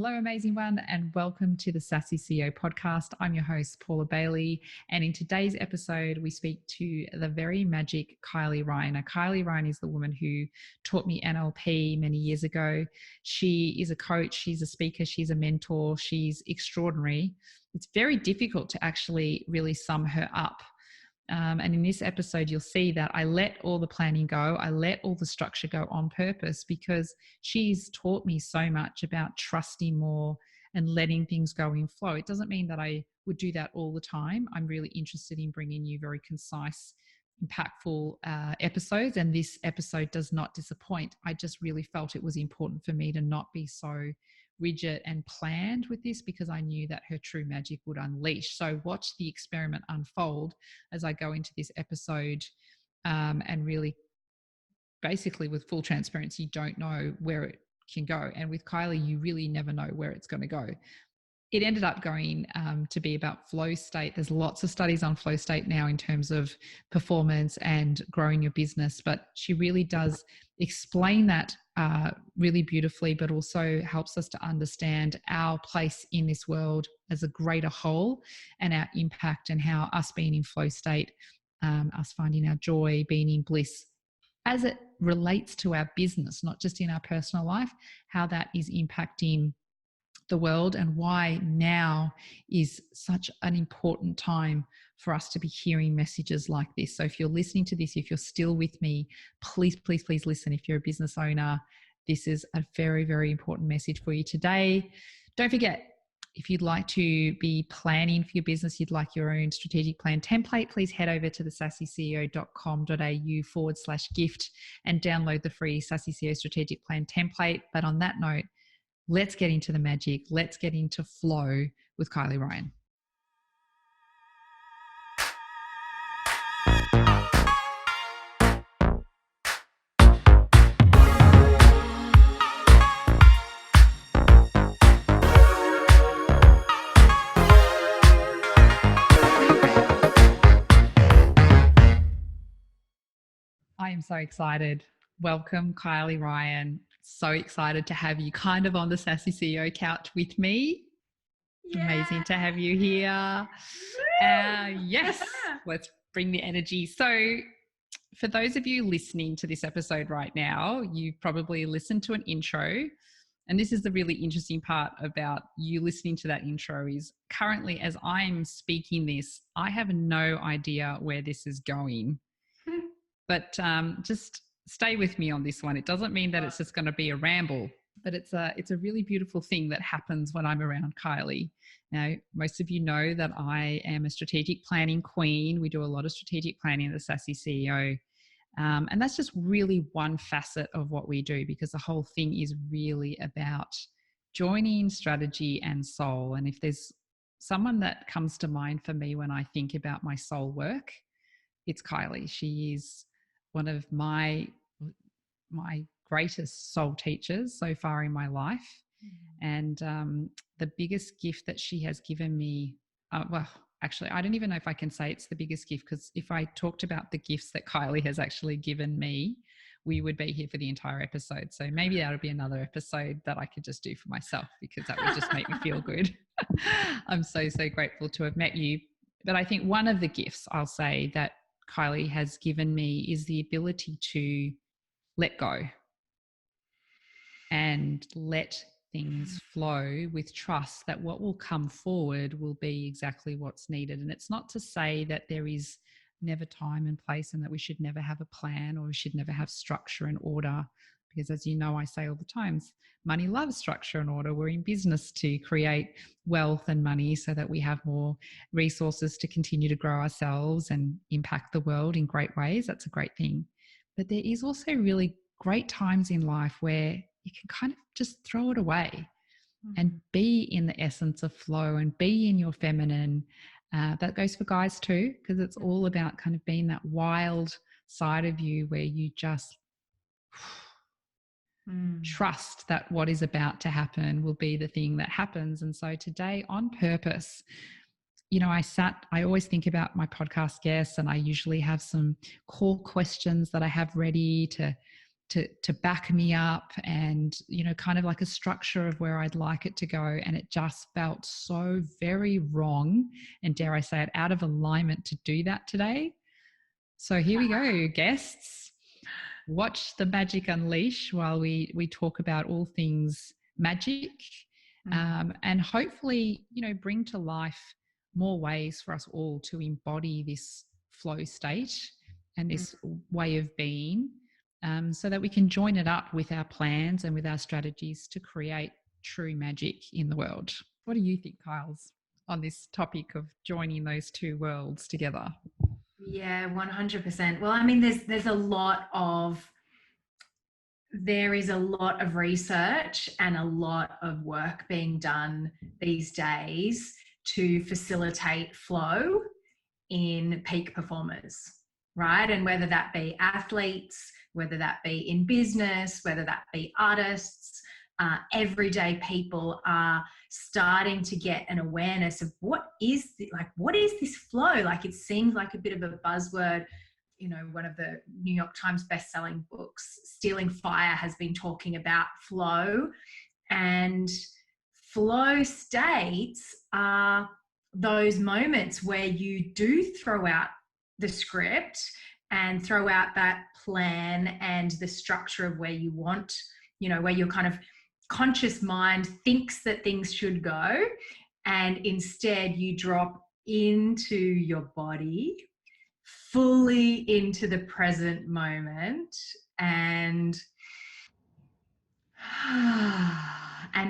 Hello, amazing one, and welcome to the Sassy CEO podcast. I'm your host, Paula Bailey, and in today's episode, we speak to the very magic Kylie Ryan. Now, Kylie Ryan is the woman who taught me NLP many years ago. She is a coach, she's a speaker, she's a mentor, she's extraordinary. It's very difficult to actually really sum her up. And in this episode, you'll see that I let all the planning go. I let all the structure go on purpose because she's taught me so much about trusting more and letting things go in flow. It doesn't mean that I would do that all the time. I'm really interested in bringing you very concise, impactful episodes. And this episode does not disappoint. I just really felt it was important for me to not be so rigid and planned with this because I knew that her true magic would unleash. So watch the experiment unfold as I go into this episode, and really basically with full transparency, you don't know where it can go. And with Kylie, you really never know where it's going to go. It ended up going to be about flow state. There's lots of studies on flow state now in terms of performance and growing your business, but she really does explain that really beautifully, but also helps us to understand our place in this world as a greater whole and our impact and how us being in flow state, us finding our joy, being in bliss as it relates to our business, not just in our personal life, how that is impacting the world and why now is such an important time for us to be hearing messages like this. So if you're listening to this, if you're still with me, please, please, please listen. If you're a business owner, this is a very, very important message for you today. Don't forget, if you'd like to be planning for your business, you'd like your own strategic plan template, please head over to the sassyceo.com.au/gift and download the free Sassy CEO strategic plan template. But on that note, let's get into the magic. Let's get into flow with Kylie Ryan. I am so excited. Welcome, Kylie Ryan. So excited to have you kind of on the Sassy CEO couch with me. Yeah. Amazing to have you here. Yes, let's bring the energy. So for those of you listening to this episode right now, you've probably listened to an intro. And this is the really interesting part about you listening to that intro is currently as I'm speaking this, I have no idea where this is going. But just stay with me on this one. It doesn't mean that it's just going to be a ramble, but it's a really beautiful thing that happens when I'm around Kylie. Now, most of you know that I am a strategic planning queen. We do a lot of strategic planning at the Sassy CEO. And that's just really one facet of what we do because the whole thing is really about joining strategy and soul. And if there's someone that comes to mind for me when I think about my soul work, it's Kylie. She is one of my greatest soul teachers so far in my life. And the biggest gift that she has given me, well, actually, I don't even know if I can say it's the biggest gift because if I talked about the gifts that Kylie has actually given me, we would be here for the entire episode. So maybe that'll be another episode that I could just do for myself because that would just make me feel good. I'm so, so grateful to have met you. But I think one of the gifts I'll say that Kylie has given me is the ability to let go and let things flow with trust that what will come forward will be exactly what's needed. And it's not to say that there is never time and place and that we should never have a plan or we should never have structure and order. Because as you know, I say all the times, money loves structure and order. We're in business to create wealth and money so that we have more resources to continue to grow ourselves and impact the world in great ways. That's a great thing. But there is also really great times in life where you can kind of just throw it away and be in the essence of flow and be in your feminine. That goes for guys too, because it's all about kind of being that wild side of you where you just trust that what is about to happen will be the thing that happens. And so today, on purpose, you know, I always think about my podcast guests and I usually have some core questions that I have ready to to back me up, and kind of like a structure of where I'd like it to go. And it just felt so very wrong, and dare I say it, out of alignment to do that today. So here we go, guests. Watch the magic unleash while we talk about all things magic, and hopefully bring to life more ways for us all to embody this flow state and this way of being, so that we can join it up with our plans and with our strategies to create true magic in the world. What do you think, Kyles, on this topic of joining those two worlds together? Yeah, 100%. Well, I mean, there is a lot of research and a lot of work being done these days to facilitate flow in peak performers, right? And whether that be athletes, whether that be in business, whether that be artists, everyday people are starting to get an awareness of what is this flow? Like, it seems like a bit of a buzzword. One of the New York Times best-selling books, Stealing Fire, has been talking about flow. And flow states are those moments where you do throw out the script and throw out that plan and the structure of where you want, where your kind of conscious mind thinks that things should go. And instead you drop into your body, fully into the present moment, and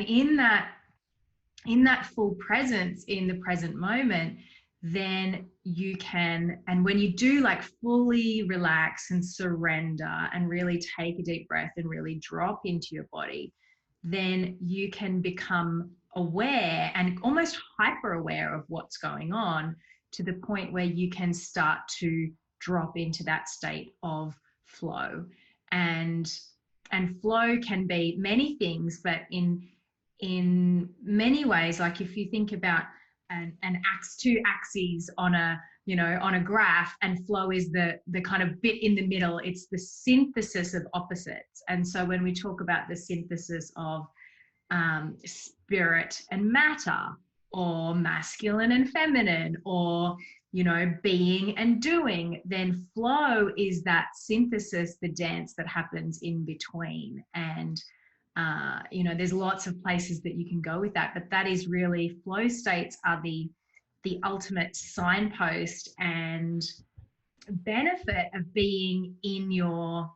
in that full presence in the present moment, then you can, and when you do like fully relax and surrender and really take a deep breath and really drop into your body, then you can become aware and almost hyper aware of what's going on, to the point where you can start to drop into that state of flow. And flow can be many things, but in many ways, like if you think about two axes on a graph, and flow is the kind of bit in the middle, it's the synthesis of opposites. And so when we talk about the synthesis of spirit and matter, or masculine and feminine, or being and doing, then flow is that synthesis, the dance that happens in between. And there's lots of places that you can go with that, but that is really, flow states are the ultimate signpost and benefit of being in your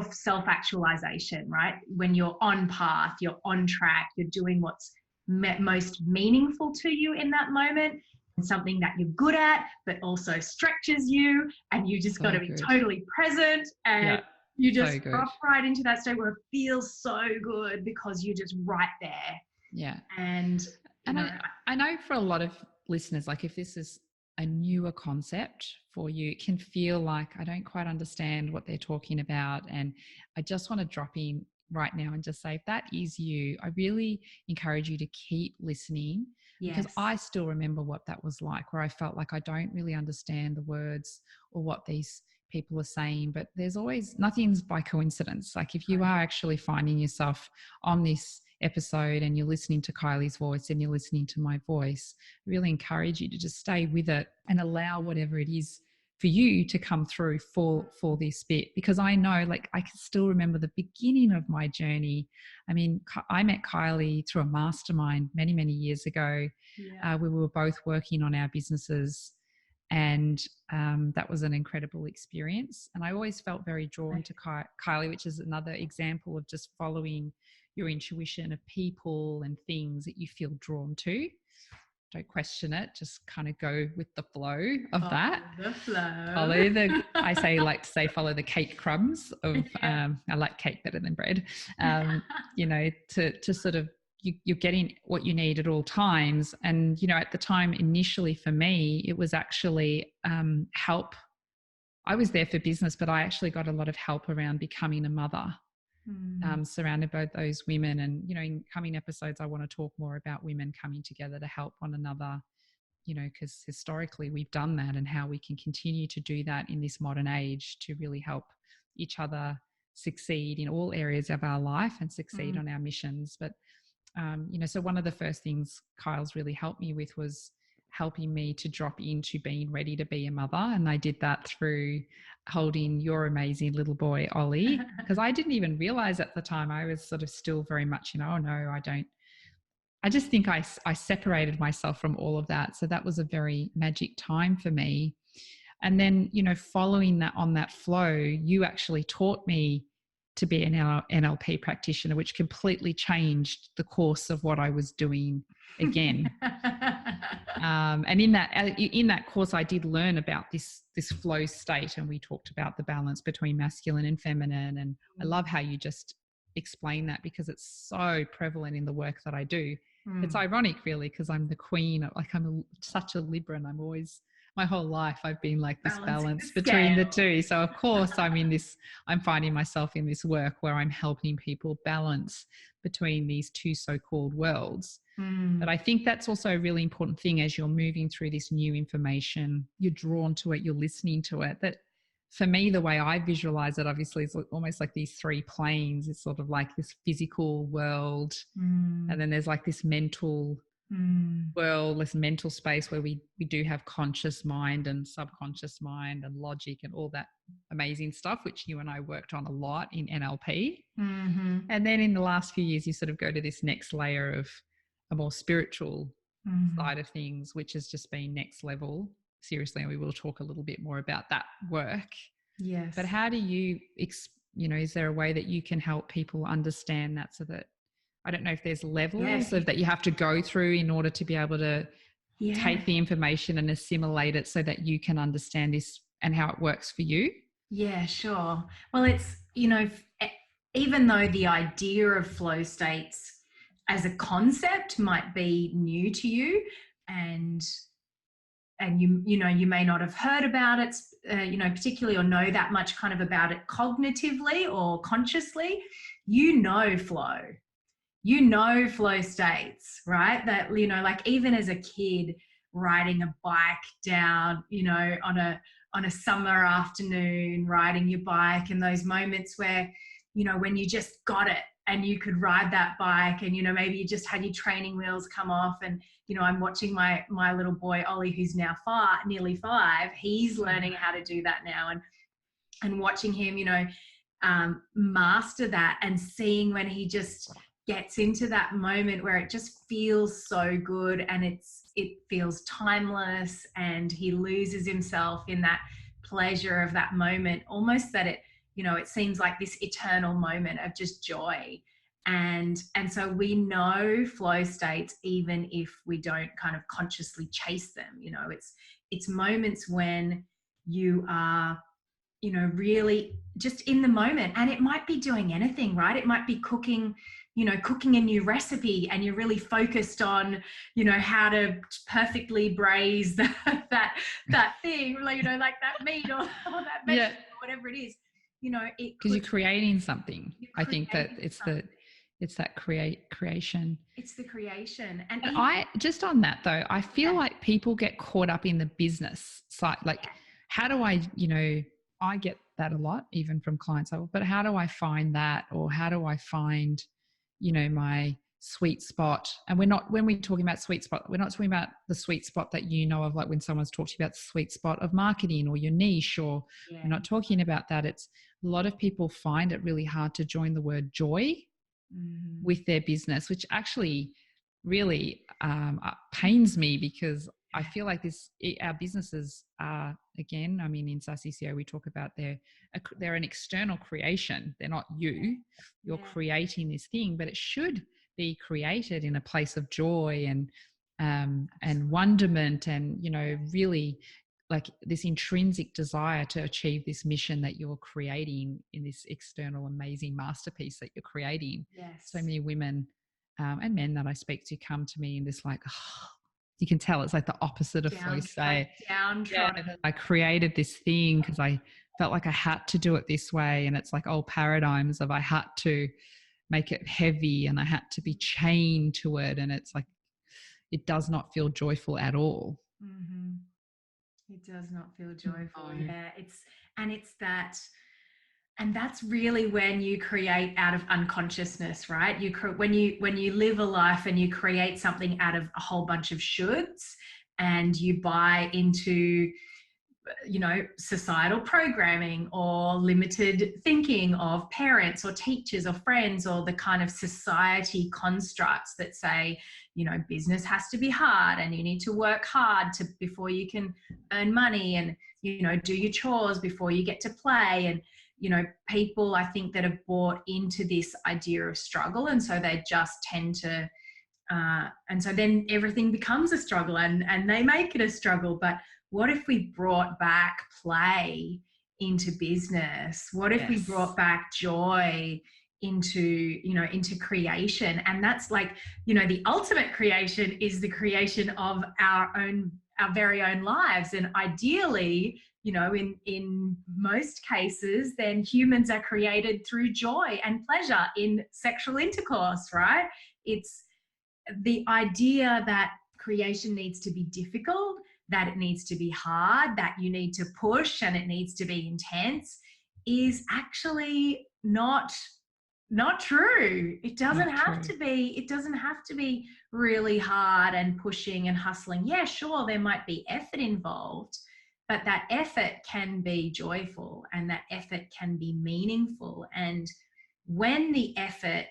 self-actualization, right? When you're on path, you're on track, you're doing what's most meaningful to you in that moment, and something that you're good at but also stretches you, and you just got to be totally present, and you just drop right into that state where it feels so good because you're just right there. Yeah. And I know for a lot of listeners, like if this is a newer concept for you, it can feel like I don't quite understand what they're talking about. And I just want to drop in right now and just say, if that is you, I really encourage you to keep listening. Yes. Because I still remember what that was like, where I felt like I don't really understand the words or what these people are saying, but there's always, nothing's by coincidence. Like if you are actually finding yourself on this episode and you're listening to Kylie's voice and you're listening to my voice, I really encourage you to just stay with it and allow whatever it is for you to come through for this bit. Because I know, like, I can still remember the beginning of my journey. I mean, I met Kylie through a mastermind many, many years ago. Yeah. We were both working on our businesses, and that was an incredible experience. And I always felt very drawn to Kylie, which is another example of just following your intuition of people and things that you feel drawn to. Don't question it, just kind of go with the flow of that. The flow. Like to say follow the cake crumbs of I like cake better than bread. To sort of, you're getting what you need at all times. And at the time, initially for me, it was actually help. I was there for business, but I actually got a lot of help around becoming a mother. Surrounded by those women. And in coming episodes I want to talk more about women coming together to help one another, because historically we've done that, and how we can continue to do that in this modern age to really help each other succeed in all areas of our life and succeed on our missions. But so one of the first things Kyle's really helped me with was helping me to drop into being ready to be a mother. And I did that through holding your amazing little boy, Ollie, because I didn't even realize at the time. I was sort of still very much, oh no, I just think I separated myself from all of that. So that was a very magic time for me. And then, following that on that flow, you actually taught me to be an NLP practitioner, which completely changed the course of what I was doing again. And in that course, I did learn about this flow state, and we talked about the balance between masculine and feminine. And I love how you just explain that, because it's so prevalent in the work that I do. It's ironic, really, because I'm the queen. I'm such a Libra, and I'm always, my whole life I've been like this balance between the two. So of course I'm finding myself in this work where I'm helping people balance between these two so-called worlds. But I think that's also a really important thing as you're moving through this new information. You're drawn to it, you're listening to it. That for me, the way I visualize it, obviously, is almost like these three planes. It's sort of like this physical world, and then there's like this mental world, this mental space where we do have conscious mind and subconscious mind and logic and all that amazing stuff, which you and I worked on a lot in NLP. And then in the last few years, you sort of go to this next layer of a more spiritual side of things, which has just been next level. Seriously, and we will talk a little bit more about that work. Yes. But how do you, is there a way that you can help people understand that, so that, I don't know if there's levels that you have to go through in order to be able to take the information and assimilate it so that you can understand this and how it works for you? Yeah, sure. Well, it's, even though the idea of flow states as a concept might be new to you, and you may not have heard about it, particularly, or know that much kind of about it cognitively or consciously, flow states, right? That, like even as a kid riding a bike down, on a summer afternoon, riding your bike, and those moments where, when you just got it and you could ride that bike, and, maybe you just had your training wheels come off, and, I'm watching my little boy, Ollie, who's now nearly 5, he's learning how to do that now, and watching him, master that, and seeing when he just gets into that moment where it just feels so good, and it feels timeless, and he loses himself in that pleasure of that moment, almost that it seems like this eternal moment of just joy. And so we know flow states, even if we don't kind of consciously chase them. It's moments when you are, really just in the moment, and it might be doing anything, right? It might be cooking a new recipe, and you're really focused on, how to perfectly braise that thing, like that meat or that vegetable, or whatever it is, because you're creating something. I think that it's that creation. It's the creation. And I just on that though, I feel like people get caught up in the business side. Like, how do I, I get that a lot, even from clients, but how do I find that? Or how do I find, my sweet spot? And when we're talking about sweet spot, we're not talking about the sweet spot that of, like when someone's talked to you about the sweet spot of marketing or your niche, or we're not talking about that. It's a lot of people find it really hard to join the word joy with their business, which actually really pains me, because I feel like our businesses are, again, in Sassy CEO, we talk about they're an external creation. They're not you. You're creating this thing, but it should be created in a place of joy and wonderment, and, really like this intrinsic desire to achieve this mission that you're creating in this external amazing masterpiece that you're creating. So many women and men that I speak to come to me in this, like, you can tell it's like the opposite of flow state. I created this thing because I felt like I had to do it this way, and it's like old paradigms of I had to make it heavy and I had to be chained to it, and it's like it does not feel joyful at all. It does not feel joyful. No. Yeah, it's that And that's really when you create out of unconsciousness, right? When you live a life and you create something out of a whole bunch of shoulds, and you buy into, societal programming or limited thinking of parents or teachers or friends, or the kind of society constructs that say, business has to be hard and you need to work hard before you can earn money, and do your chores before you get to play. And people, I think, that have bought into this idea of struggle, and so they just tend to and so then everything becomes a struggle, and they make it a struggle. But what if we brought back play into business? What if we brought back joy into creation? And that's like, the ultimate creation is the creation of our very own lives. And ideally, in most cases, then humans are created through joy and pleasure in sexual intercourse, right? It's the idea that creation needs to be difficult, that it needs to be hard, that you need to push and it needs to be intense, is actually not true. It doesn't have to be really hard and pushing and hustling. Yeah, sure, there might be effort involved, but that effort can be joyful and that effort can be meaningful. And when the effort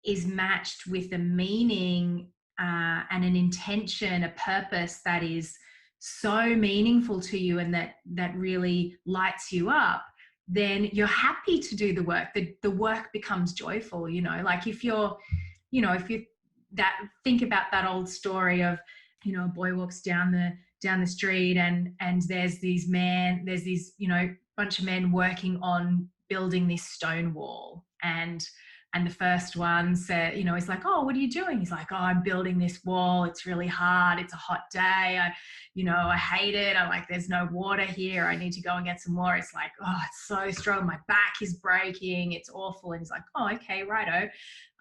is matched with a meaning and an intention, a purpose that is so meaningful to you and that really lights you up, then you're happy to do the work. The work becomes joyful. Like if you think about that old story of, a boy walks down the street and there's these bunch of men working on building this stone wall, and the first one said, he's like, "Oh, what are you doing?" He's like, "Oh, I'm building this wall. It's really hard. It's a hot day. I hate it. I'm like, there's no water here. I need to go and get some more." It's like, "Oh, it's so strong. My back is breaking. It's awful." And he's like, "Oh, okay, righto."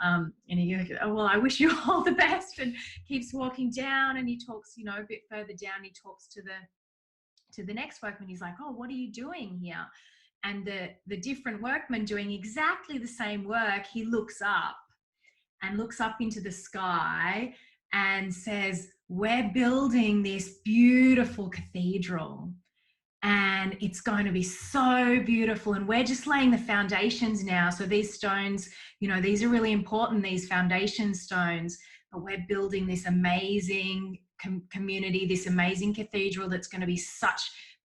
And he goes, "Oh, well, I wish you all the best," and keeps walking down. And he talks, a bit further down, he talks to the next workman. He's like, "Oh, what are you doing here?" And the different workman doing exactly the same work, he looks up into the sky and says, "We're building this beautiful cathedral and it's going to be so beautiful. And we're just laying the foundations now. So these stones, these are really important, these foundation stones, but we're building this amazing community, this amazing cathedral that's going to be such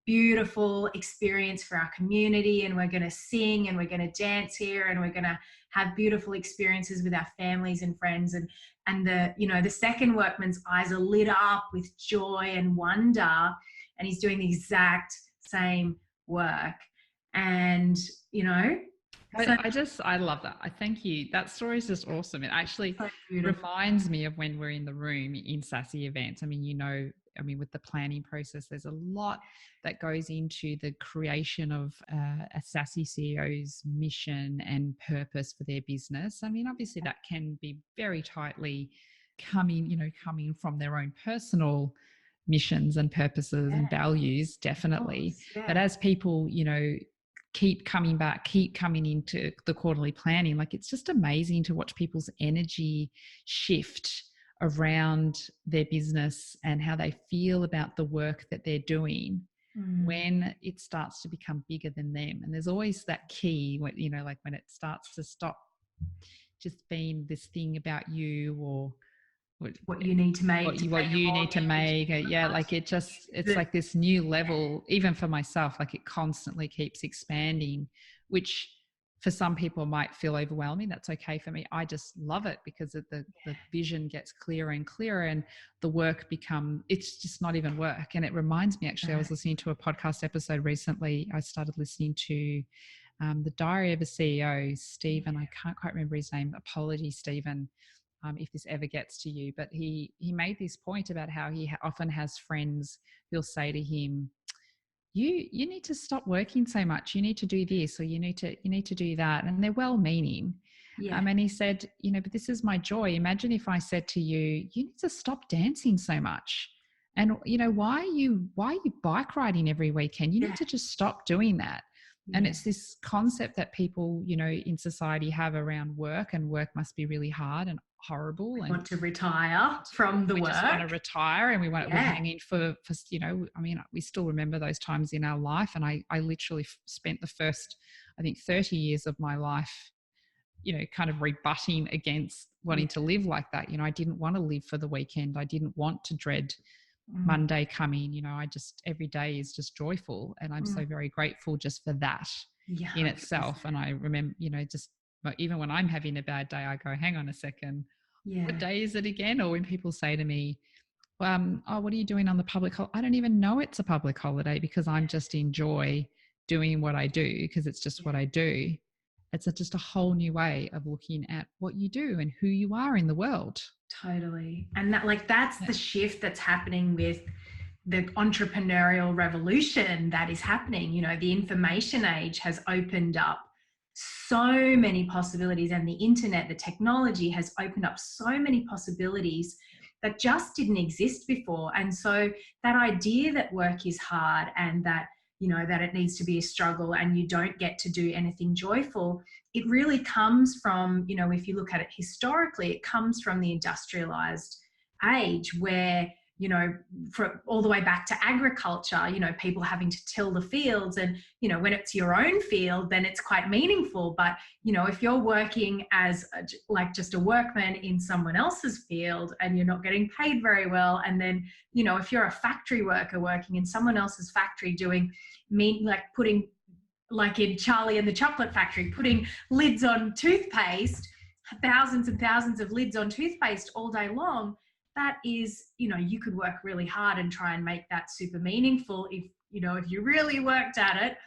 beautiful experience for our community, and we're going to sing and we're going to dance here and we're going to have beautiful experiences with our families and friends." And the second workman's eyes are lit up with joy and wonder, and he's doing the exact same work. And I love that. I thank you. That story is just awesome. It actually reminds me of when we're in the room in Sassy events. I mean, with the planning process, there's a lot that goes into the creation of a Sassy CEO's mission and purpose for their business. I mean, obviously that can be very tightly coming from their own personal missions and purposes and values, definitely. But as people, keep coming back, keep coming into the quarterly planning, like it's just amazing to watch people's energy shift around their business and how they feel about the work that they're doing when it starts to become bigger than them. And there's always that key when, like when it starts to stop just being this thing about you or what you need to make, what you need to make. Yeah, like it's like this new level, even for myself, like it constantly keeps expanding, which for some people might feel overwhelming. That's okay for me. I just love it because the vision gets clearer and clearer, and the work it's just not even work. And it reminds me, actually, I was listening to a podcast episode recently. I started listening to The Diary of a CEO, Stephen, I can't quite remember his name. Apologies, Stephen, if this ever gets to you. But he made this point about how he often has friends who'll say to him, you need to stop working so much. You need to do this, or you need to do that. And they're well-meaning. And he said, but this is my joy. Imagine if I said to you, you need to stop dancing so much. And why are you bike riding every weekend? You need to just stop doing that. And Yeah. it's this concept that people, you know, in society have around work, and work must be really hard and horrible. We And want to retire from the we just want to work. retire, and we're Yeah. hanging for, you know, I mean, we still remember those times in our life. And I literally spent the first, I think, 30 years of my life, you know, kind of rebutting against wanting to live like that. You know, I didn't want to live for the weekend. I didn't want to dread Monday coming. You know, I just, every day is just joyful. And I'm so very grateful just for that in itself. And I remember, you know, just even when I'm having a bad day, I go, hang on a second, what day is it again? Or when people say to me, oh, what are you doing on the public holiday? I don't even know it's a public holiday, because I'm just enjoy doing what I do, because it's just what I do. It's just a whole new way of looking at what you do and who you are in the world. Totally. And that, like, that's the shift that's happening with the entrepreneurial revolution that is happening. You know, the information age has opened up so many possibilities, and the internet, the technology has opened up so many possibilities that just didn't exist before. And so that idea that work is hard, and that, you know, that it needs to be a struggle and you don't get to do anything joyful, it really comes from, you know, if you look at it historically, it comes from the industrialized age, where, you know, for all the way back to agriculture, you know, people having to till the fields. And, you know, when it's your own field, then it's quite meaningful. But, you know, if you're working as like just a workman in someone else's field and you're not getting paid very well, and then, you know, if you're a factory worker working in someone else's factory doing like putting, like in Charlie and the Chocolate Factory, putting lids on toothpaste, thousands and thousands of lids on toothpaste all day long, that is, you know, you could work really hard and try and make that super meaningful if, you know, if you really worked at it.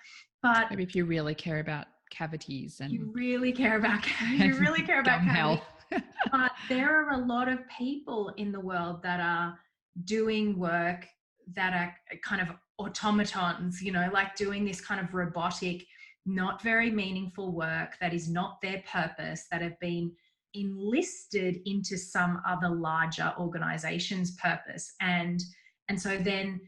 But maybe if you really care about cavities, and you really care about cavities. But there are a lot of people in the world that are doing work that are kind of automatons, you know, like doing this kind of robotic, not very meaningful work that is not their purpose, that have been enlisted into some other larger organization's purpose. And so then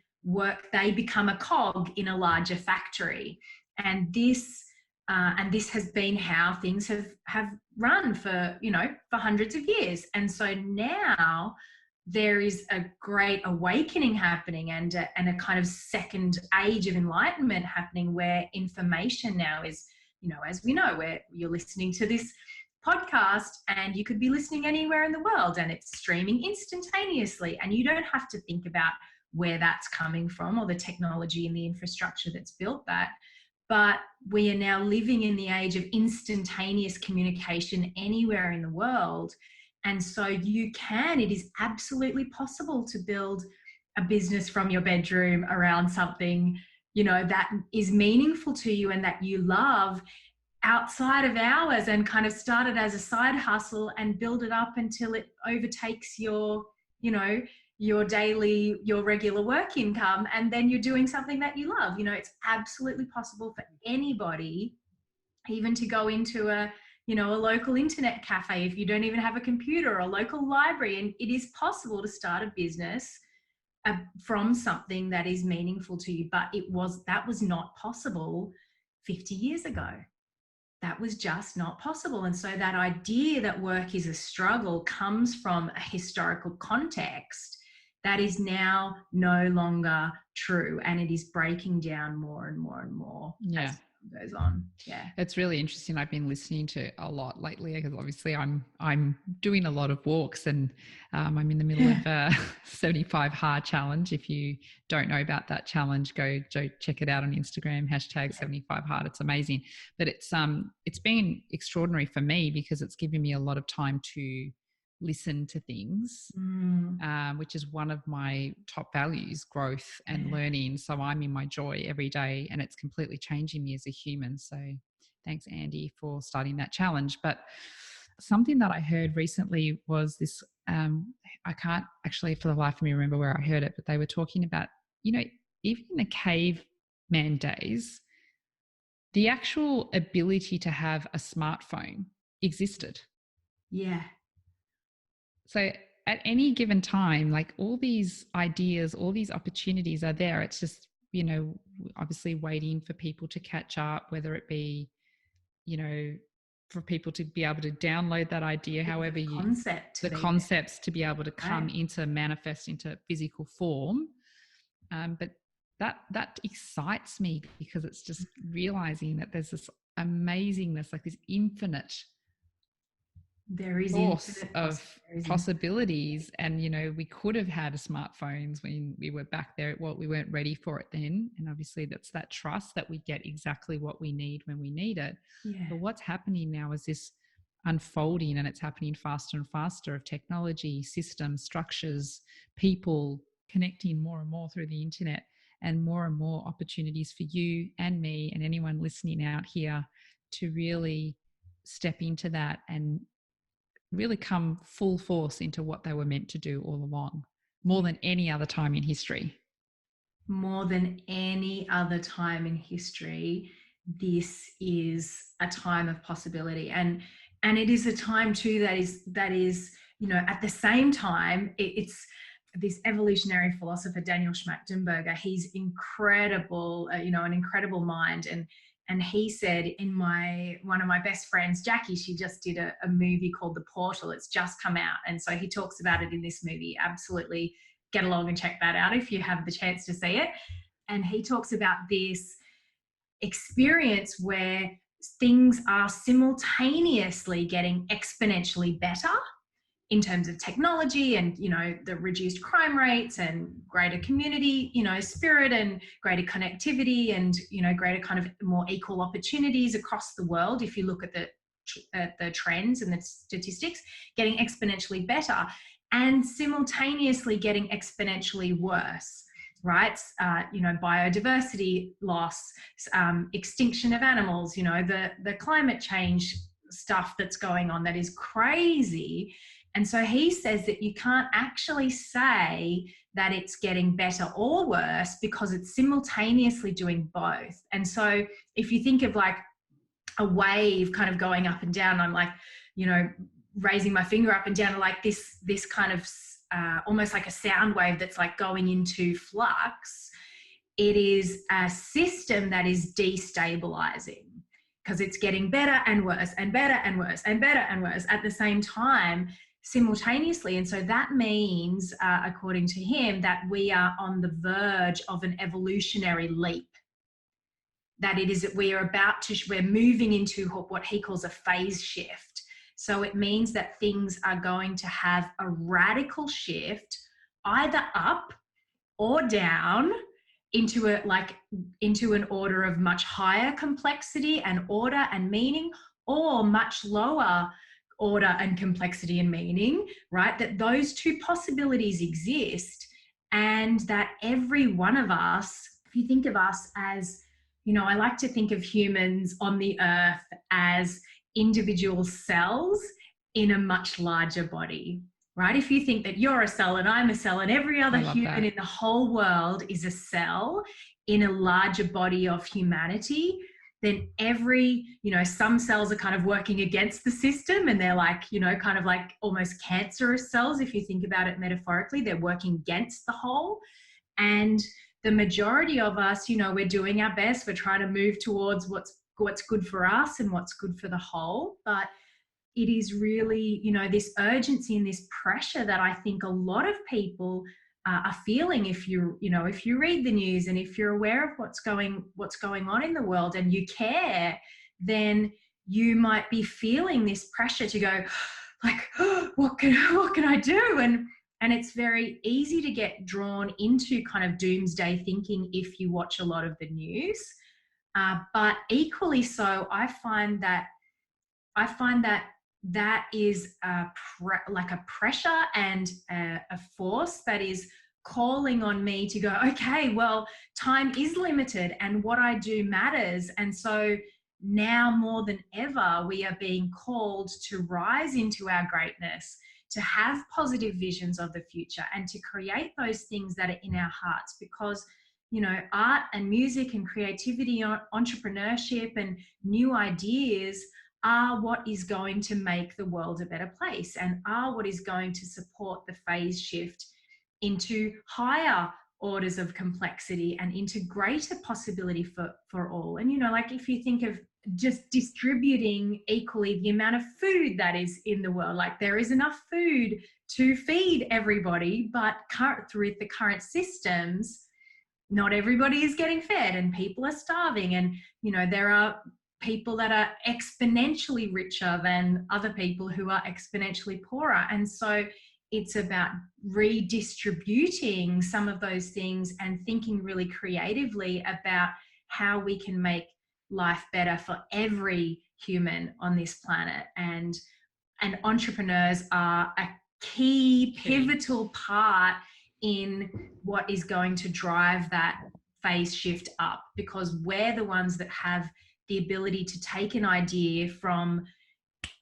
they become a cog in a larger factory. And this has been how things have run for, you know, for hundreds of years. And so now there is a great awakening happening, and a kind of second age of enlightenment happening, where information now is, you know, as we know, where you're listening to this podcast and you could be listening anywhere in the world, and it's streaming instantaneously, and you don't have to think about where that's coming from or the technology and the infrastructure that's built that. But we are now living in the age of instantaneous communication anywhere in the world. And so it is absolutely possible to build a business from your bedroom around something, you know, that is meaningful to you and that you love, outside of hours, and kind of start it as a side hustle and build it up until it overtakes your, you know, your regular work income, and then you're doing something that you love. You know, it's absolutely possible for anybody, even to go into a local internet cafe if you don't even have a computer, or a local library, and it is possible to start a business from something that is meaningful to you. But that was not possible 50 years ago. That was just not possible. And so that idea that work is a struggle comes from a historical context that is now no longer true, and it is breaking down more and more and more as time goes on. Yeah, it's really interesting. I've been listening to a lot lately, because obviously I'm doing a lot of walks, and I'm in the middle of a 75 hard challenge. If you don't know about that challenge, go check it out on Instagram, #75 hard. It's amazing. But it's been extraordinary for me, because it's given me a lot of time to listen to things, which is one of my top values, growth and learning. So I'm in my joy every day, and it's completely changing me as a human. So thanks, Andy, for starting that challenge. But something that I heard recently was this, I can't actually for the life of me remember where I heard it, but they were talking about, you know, even in the caveman days, the actual ability to have a smartphone existed. Yeah. So at any given time, like, all these ideas, all these opportunities are there. It's just you know, obviously waiting for people to catch up, whether it be, you know, for people to be able to download that idea, however you, the concepts to be able to come into manifest into physical form. But that excites me because it's just realizing that there's this amazingness, like this infinite source of possibilities. And, you know, we could have had smartphones when we were back there. Well, we weren't ready for it then. And obviously that's that trust that we get exactly what we need when we need it. Yeah. But what's happening now is this unfolding, and it's happening faster and faster, of technology, systems, structures, people connecting more and more through the internet, and more opportunities for you and me and anyone listening out here to really step into that and really come full force into what they were meant to do all along, more than any other time in history. More than any other time in history, this is a time of possibility. And it is a time too that is, you know, at the same time, it's this evolutionary philosopher, Daniel Schmachtenberger. He's incredible, you know, an incredible mind. And he said, one of my best friends, Jackie, she just did a movie called The Portal. It's just come out. And so he talks about it in this movie. Absolutely get along and check that out if you have the chance to see it. And he talks about this experience where things are simultaneously getting exponentially better in terms of technology and, you know, the reduced crime rates and greater community, you know, spirit and greater connectivity and, you know, greater kind of more equal opportunities across the world. If you look at the trends and the statistics, getting exponentially better and simultaneously getting exponentially worse, right? You know, biodiversity loss, extinction of animals, you know, the climate change stuff that's going on that is crazy. And so he says that you can't actually say that it's getting better or worse because it's simultaneously doing both. And so if you think of like a wave kind of going up and down, I'm like, you know, raising my finger up and down, like this kind of almost like a sound wave that's like going into flux. It is a system that is destabilizing because it's getting better and worse and better and worse and better and worse at the same time, simultaneously. And so that means, according to him, that we are on the verge of an evolutionary leap. That it is that we're moving into what he calls a phase shift. So it means that things are going to have a radical shift, either up or down into an order of much higher complexity and order and meaning, or much lower order and complexity and meaning, right? That those two possibilities exist, and that every one of us, if you think of us as, you know, I like to think of humans on the earth as individual cells in a much larger body, right? If you think that you're a cell and I'm a cell and every other human in the whole world is a cell in a larger body of humanity, then some cells are kind of working against the system, and they're like, you know, kind of like almost cancerous cells. If you think about it metaphorically, they're working against the whole. And the majority of us, you know, we're doing our best. We're trying to move towards what's good for us and what's good for the whole. But it is really, you know, this urgency and this pressure that I think a lot of people are feeling. If you read the news and if you're aware of what's going on in the world and you care, then you might be feeling this pressure to go like, oh, what can I do? And it's very easy to get drawn into kind of doomsday thinking if you watch a lot of the news. But equally so, I find that is like a pressure and a force that is calling on me to go, okay, well, time is limited and what I do matters. And so now more than ever, we are being called to rise into our greatness, to have positive visions of the future and to create those things that are in our hearts, because, you know, art and music and creativity, entrepreneurship and new ideas are what is going to make the world a better place and are what is going to support the phase shift into higher orders of complexity and into greater possibility for all. And, like if you think of just distributing equally the amount of food that is in the world, like there is enough food to feed everybody, but through the current systems, not everybody is getting fed and people are starving. And, there are people that are exponentially richer than other people who are exponentially poorer. And so it's about redistributing some of those things and thinking really creatively about how we can make life better for every human on this planet. And entrepreneurs are a key pivotal part in what is going to drive that phase shift up, because we're the ones that have the ability to take an idea from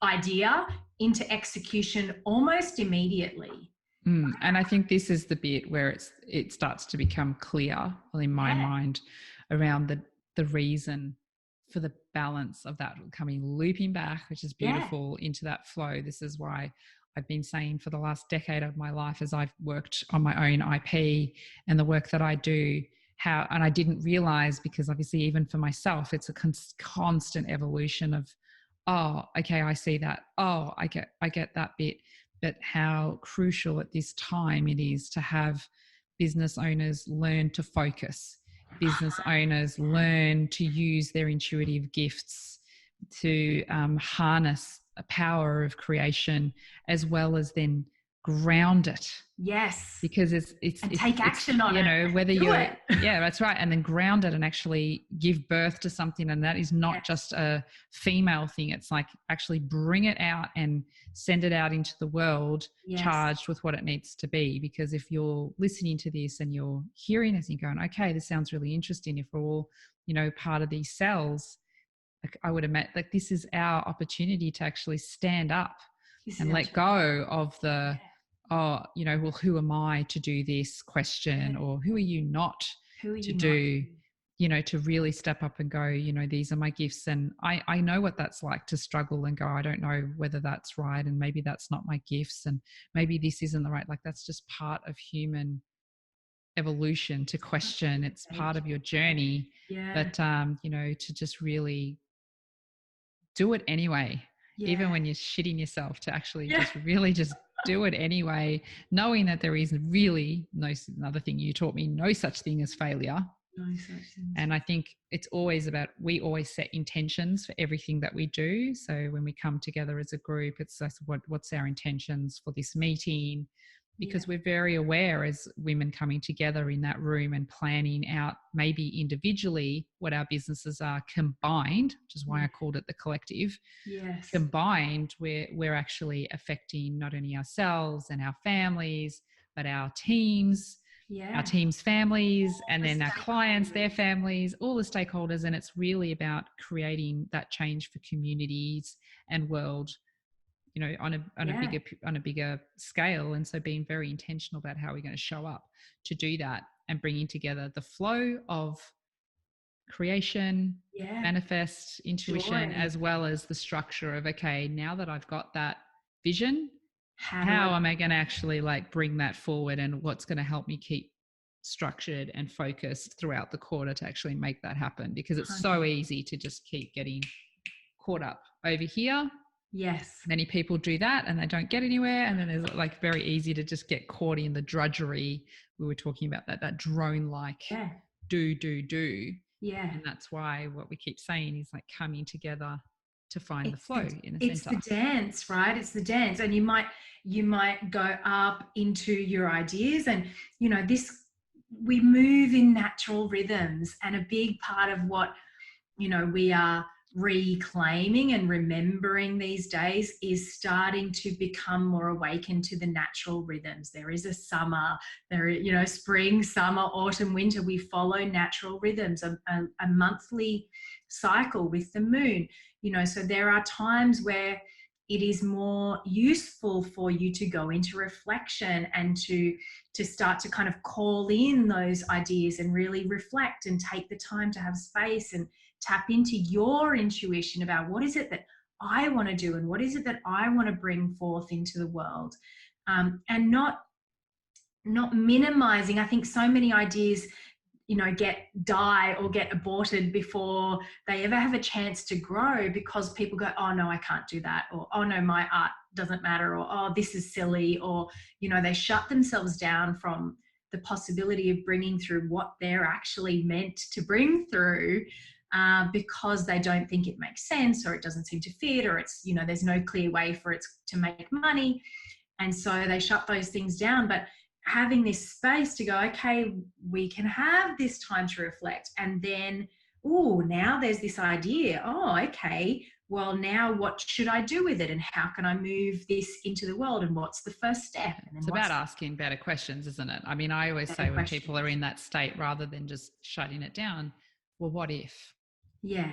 idea into execution almost immediately. And I think this is the bit where it starts to become clear in my mind around the reason for the balance of that looping back, which is beautiful, into that flow. This is why I've been saying for the last decade of my life, as I've worked on my own IP and the work that I do, and I didn't realize, because obviously even for myself, it's a constant evolution of, oh, okay, I see that. Oh, I get that bit. But how crucial at this time it is to have business owners learn to focus, business owners learn to use their intuitive gifts to harness a power of creation, as well as then ground it. Yes. Because it's take action on it. Whether you're, yeah, that's right. And then ground it and actually give birth to something. And that is not just a female thing. It's like actually bring it out and send it out into the world, charged with what it needs to be. Because if you're listening to this and you're hearing this and you're going, okay, this sounds really interesting. If we're all, part of these cells, like I would imagine, like this is our opportunity to actually stand up and let go of the, well, who am I to do this question, or who are you not to do, to really step up and go, these are my gifts. And I know what that's like to struggle and go, I don't know whether that's right. And maybe that's not my gifts. And maybe this isn't the right, like that's just part of human evolution to question. It's part of your journey. But, to just really do it anyway. Even when you're shitting yourself, to actually just really just do it anyway, knowing that there is really another thing you taught me, no such thing as failure. No such thing. And I think it's always about, we always set intentions for everything that we do. So when we come together as a group, it's what's our intentions for this meeting, because we're very aware as women coming together in that room and planning out maybe individually what our businesses are combined, which is why I called it the collective. Combined, we're actually affecting not only ourselves and our families, but our teams, our teams' families, and then our clients, their families, all the stakeholders. And it's really about creating that change for communities and world, on a bigger scale. And so being very intentional about how we're going to show up to do that, and bringing together the flow of creation, manifest, intuition, as well as the structure of, okay, now that I've got that vision, how am I going to actually bring that forward, and what's going to help me keep structured and focused throughout the quarter to actually make that happen? Because it's so easy to just keep getting caught up over here. Many people do that and they don't get anywhere. And then there's very easy to just get caught in the drudgery. We were talking about that drone-like do. And that's why what we keep saying is coming together to find the flow in the center. It's the dance, right? It's the dance. And you might go up into your ideas, and we move in natural rhythms. And a big part of what we are reclaiming and remembering these days is starting to become more awakened to the natural rhythms. There is a summer, spring, summer, autumn, winter. We follow natural rhythms, a monthly cycle with the moon. So there are times where it is more useful for you to go into reflection and to start to kind of call in those ideas and really reflect and take the time to have space and tap into your intuition about what is it that I want to do and what is it that I want to bring forth into the world. And not not minimizing. I think so many ideas, die or get aborted before they ever have a chance to grow, because people go, oh no, I can't do that, or oh no, my art doesn't matter, or oh, this is silly, or they shut themselves down from the possibility of bringing through what they're actually meant to bring through, because they don't think it makes sense, or it doesn't seem to fit, or it's there's no clear way for it to make money, and so they shut those things down. But having this space to go, okay, we can have this time to reflect, and then, oh, now there's this idea. Oh, okay, well, now what should I do with it, and how can I move this into the world, and what's the first step? And then it's about asking better questions, isn't it? I mean, I always say when people are in that state, rather than just shutting it down, well, what if? Yeah.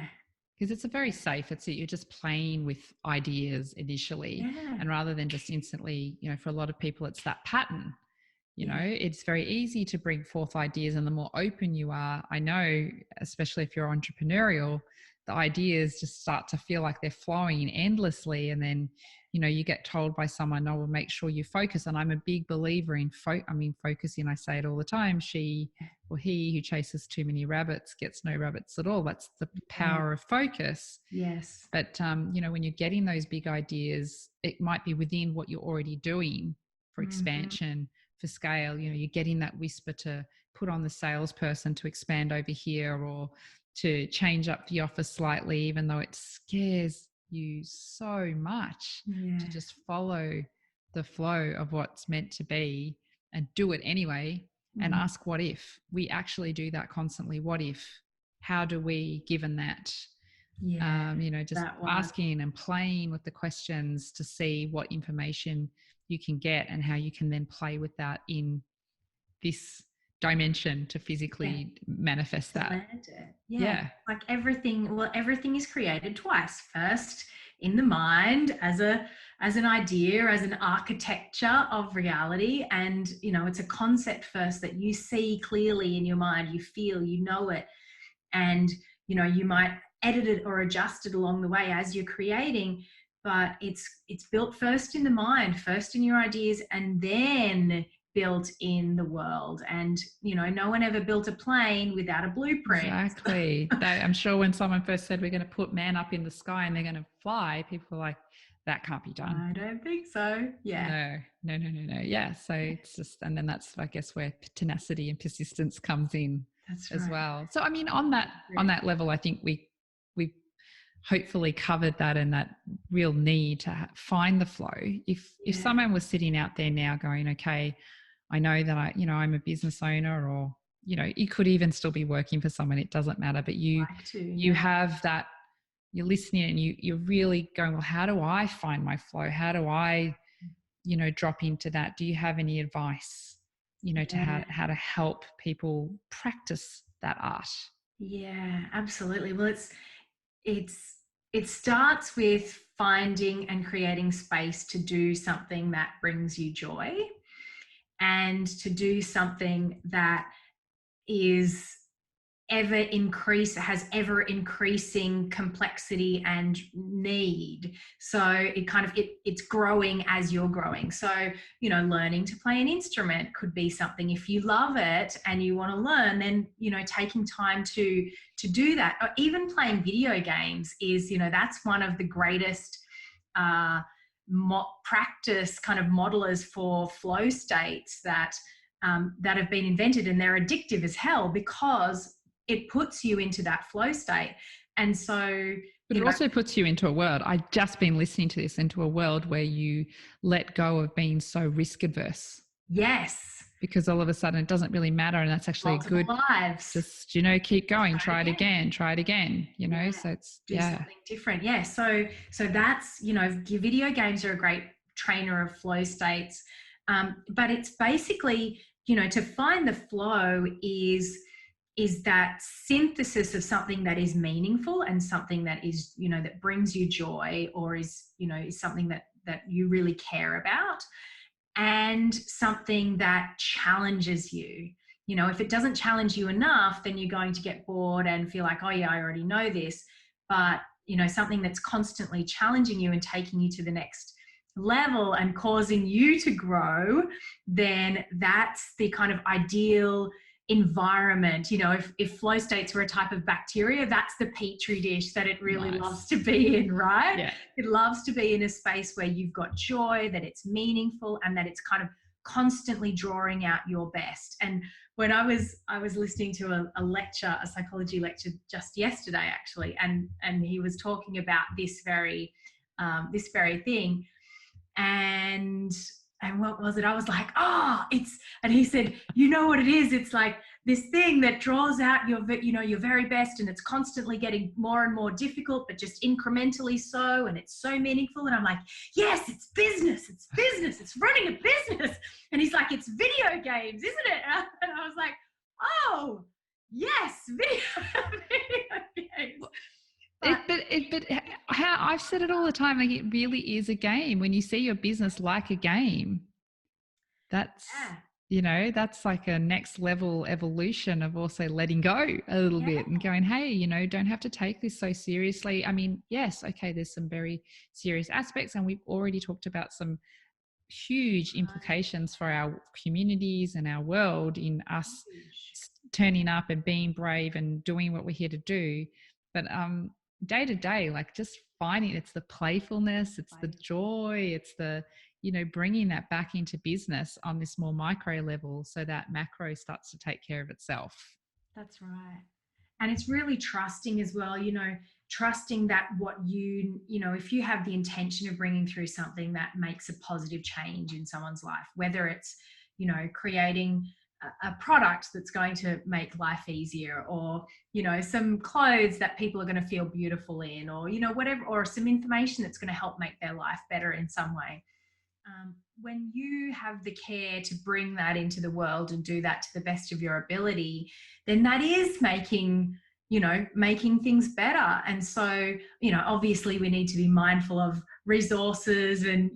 Because it's a very safe, you're just playing with ideas initially. Yeah. And rather than just instantly, for a lot of people, it's that pattern. It's very easy to bring forth ideas, and the more open you are, I know, especially if you're entrepreneurial, the ideas just start to feel like they're flowing endlessly. And then, you get told by someone, oh, well, make sure you focus. And I'm a big believer in focusing. I say it all the time. She or he who chases too many rabbits gets no rabbits at all. That's the power of focus. Yes. But, when you're getting those big ideas, it might be within what you're already doing for expansion, for scale. You're getting that whisper to put on the salesperson to expand over here, or to change up the offer slightly, even though it scares you so much, to just follow the flow of what's meant to be and do it anyway, and ask what if. We actually do that constantly. What if? How do we, given that? Just asking and playing with the questions to see what information you can get, and how you can then play with that in this dimension to physically manifest that. Yeah. Like everything is created twice. First in the mind, as an idea, as an architecture of reality. And, it's a concept first that you see clearly in your mind, you feel, it. And, you might edit it or adjust it along the way as you're creating, but it's built first in the mind, first in your ideas, and then built in the world. And no one ever built a plane without a blueprint. Exactly. I'm sure when someone first said we're going to put man up in the sky and they're going to fly, people were like, that can't be done. I don't think so. Yeah. No. Yeah. So it's just, and then that's, I guess, where tenacity and persistence comes in. That's as right. well. So I mean, on that level, I think we've hopefully covered that, and that real need to find the flow. If someone was sitting out there now going, okay, I know that I'm a business owner, or you could even still be working for someone, it doesn't matter, but you have that, you're listening, and you're really going, well, how do I find my flow? How do I drop into that? Do you have any advice to how to help people practice that art? Yeah, absolutely. Well, it starts with finding and creating space to do something that brings you joy, and to do something that has ever increasing complexity and need. So it's growing as you're growing. So, learning to play an instrument could be something. If you love it and you want to learn, then, taking time to do that. Or even playing video games is, that's one of the greatest practice kind of modelers for flow states that have been invented, and they're addictive as hell, because it puts you into that flow state. And so, but it also puts you into a world. I've just been listening to this, into a world where you let go of being so risk adverse. Yes. Because all of a sudden it doesn't really matter, and that's actually multiple a good lives. Just keep going, try it again. So it's do something different. Yeah. So that's video games are a great trainer of flow states, but it's basically to find the flow is that synthesis of something that is meaningful, and something that is that brings you joy, or is something that you really care about, and something that challenges you. If it doesn't challenge you enough, then you're going to get bored and feel like, oh yeah, I already know this. But something that's constantly challenging you and taking you to the next level and causing you to grow, then that's the kind of ideal environment. You know, if flow states were a type of bacteria, that's the petri dish that it really loves to be in, right? Yeah. It loves to be in a space where you've got joy, that it's meaningful, and that it's kind of constantly drawing out your best. And when I was listening to a lecture, a psychology lecture just yesterday actually, and he was talking about this very thing. And what was it? I was like, and he said, you know what it is? It's like this thing that draws out your very best, and it's constantly getting more and more difficult, but just incrementally so, and it's so meaningful. And I'm like, yes, it's business. It's running a business. And he's like, it's video games, isn't it? And I was like, oh, yes, video games. But how I've said it all the time, like it really is a game. When you see your business like a game, that's that's like a next level evolution of also letting go a little bit and going, hey, don't have to take this so seriously. I mean, yes, okay, there's some very serious aspects, and we've already talked about some huge implications for our communities and our world in us turning up and being brave and doing what we're here to do. But day to day, like just finding it's the playfulness, it's the joy, it's the bringing that back into business on this more micro level, so that macro starts to take care of itself. That's right. And it's really trusting as well, trusting that what if you have the intention of bringing through something that makes a positive change in someone's life, whether it's creating a product that's going to make life easier, or some clothes that people are going to feel beautiful in, or whatever, or some information that's going to help make their life better in some way. When you have the care to bring that into the world and do that to the best of your ability, then that is making things better. And so obviously we need to be mindful of resources and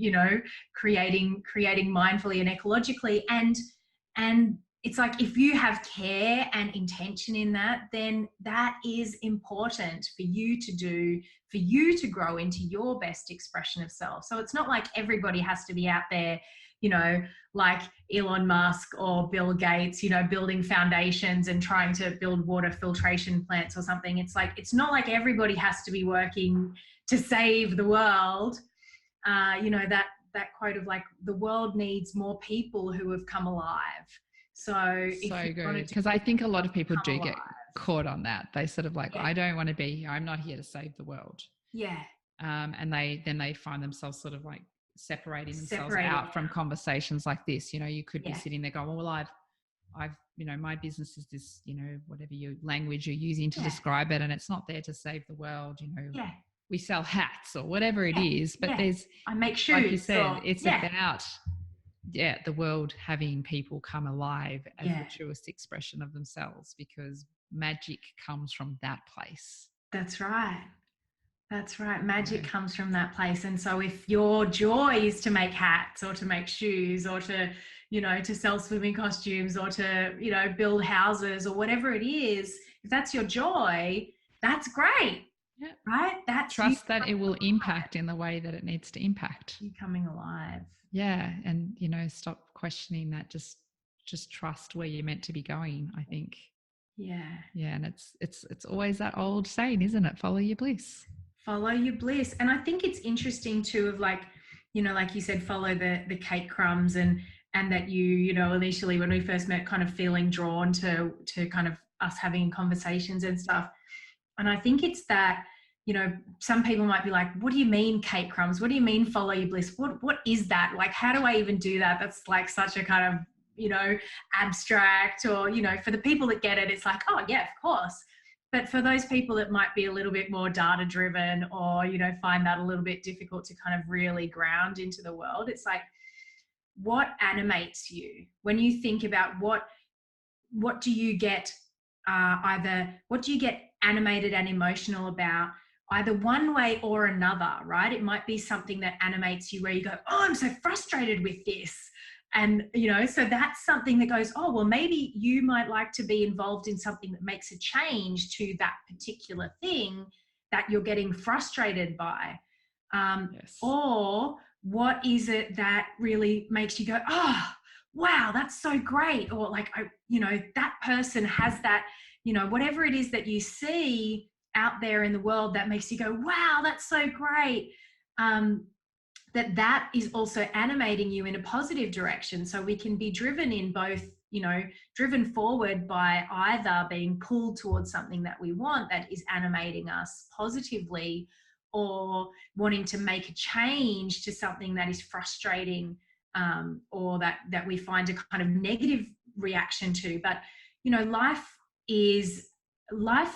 creating mindfully and ecologically, and it's like, if you have care and intention in that, then that is important for you to grow into your best expression of self. So it's not like everybody has to be out there, like Elon Musk or Bill Gates, building foundations and trying to build water filtration plants or something. It's like, it's not like everybody has to be working to save the world. That quote of like, the world needs more people who have come alive. So good, because I think a lot of people do get caught on that. They sort of like, I don't want to be here. I'm not here to save the world. Yeah. And they find themselves sort of like separating themselves out from conversations like this. You could be sitting there going, well, I've my business is this, whatever your language you're using to describe it, and it's not there to save the world. We sell hats or whatever it is, but I make shoes, like you said, it's about the world having people come alive as the truest expression of themselves, because magic comes from that place. That's right. Magic comes from that place. And so if your joy is to make hats or to make shoes or to to sell swimming costumes or to build houses or whatever it is, if that's your joy, that's great. Yeah. Right? That's trust that it will impact in the way that it needs to impact. You coming alive. Yeah. And stop questioning that. Just trust where you're meant to be going, I think. Yeah. And it's always that old saying, isn't it? Follow your bliss. Follow your bliss. And I think it's interesting too, of like, like you said, follow the cake crumbs, and that initially when we first met, kind of feeling drawn to kind of us having conversations and stuff. And I think it's that, some people might be like, what do you mean cake crumbs? What do you mean follow your bliss? What is that? Like, how do I even do that? That's like such a kind of, abstract, or, for the people that get it, it's like, oh yeah, of course. But for those people that might be a little bit more data driven, or, find that a little bit difficult to kind of really ground into the world, it's like, what animates you when you think about what do you get what do you get animated and emotional about, either one way or another, right? It might be something that animates you where you go, oh, I'm so frustrated with this. And, so that's something that goes, oh, well, maybe you might like to be involved in something that makes a change to that particular thing that you're getting frustrated by. Or what is it that really makes you go, oh, wow, that's so great? Or like, that person has that, whatever it is that you see out there in the world that makes you go, wow, that's so great. That is also animating you in a positive direction. So we can be driven in both, driven forward by either being pulled towards something that we want that is animating us positively, or wanting to make a change to something that is frustrating, or that we find a kind of negative reaction to. But life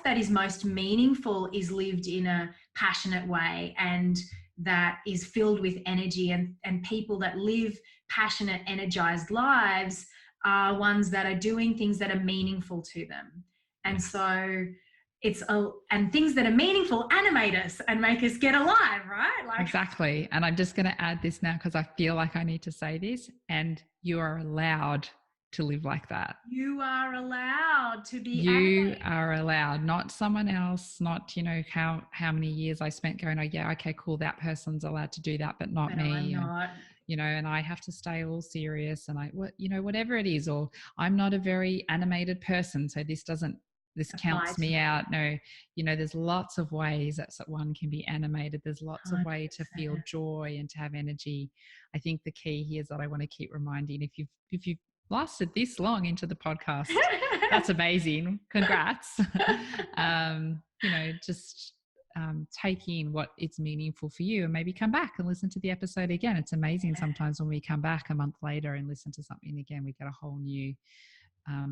that is most meaningful is lived in a passionate way, and that is filled with energy, and people that live passionate, energized lives are ones that are doing things that are meaningful to them. And so and things that are meaningful animate us and make us get alive, right? Exactly. And I'm just going to add this now because I feel like I need to say this, and you are allowed to live like that. You are allowed to be You are allowed, not someone else, not, how many years I spent going, oh yeah, okay, cool, that person's allowed to do that, but not me. I'm not. And I have to stay all serious, and whatever it is, or I'm not a very animated person, so this counts me out. No, there's lots of ways that one can be animated. There's lots of ways to feel joy and to have energy. I think the key here is that I want to keep reminding, if you've lasted this long into the podcast, that's amazing. Congrats. Just take in what it's meaningful for you, and maybe come back and listen to the episode again. It's amazing sometimes when we come back a month later and listen to something again, we get a whole new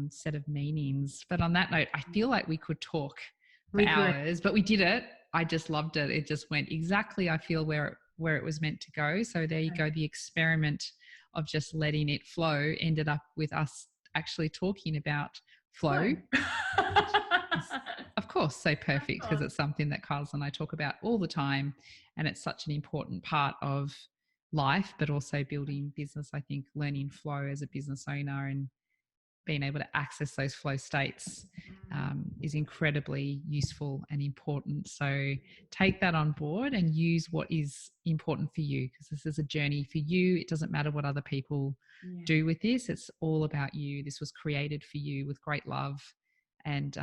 set of meanings. But on that note, I feel like we could talk for hours, but we did it. I just loved it. It just went exactly, I feel, where it was meant to go. So there you go. The experiment of just letting it flow ended up with us actually talking about flow. Of course, so perfect, because it's something that Kyles and I talk about all the time, and it's such an important part of life, but also building business. I think learning flow as a business owner and being able to access those flow states is incredibly useful and important. So take that on board and use what is important for you, because this is a journey for you. It doesn't matter what other people do with this. It's all about you. This was created for you with great love, and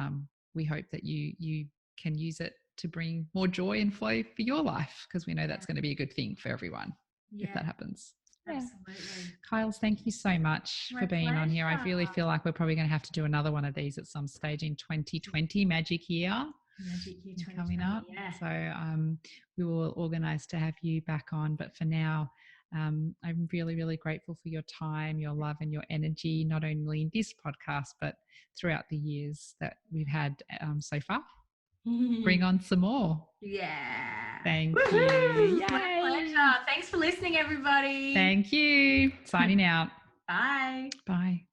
we hope that you can use it to bring more joy and flow for your life, because we know that's going to be a good thing for everyone if that happens. Absolutely. Kyles, thank you so much for being on here. I really feel like we're probably going to have to do another one of these at some stage in 2020, magic year. Magic year 2020, coming up. Yeah. So we will organise to have you back on. But for now, I'm really, really grateful for your time, your love and your energy, not only in this podcast, but throughout the years that we've had so far. Bring on some more. Yeah. Thank Woo-hoo! you. Yay. My pleasure. Thanks for listening, everybody. Thank you. Signing out. Bye. Bye.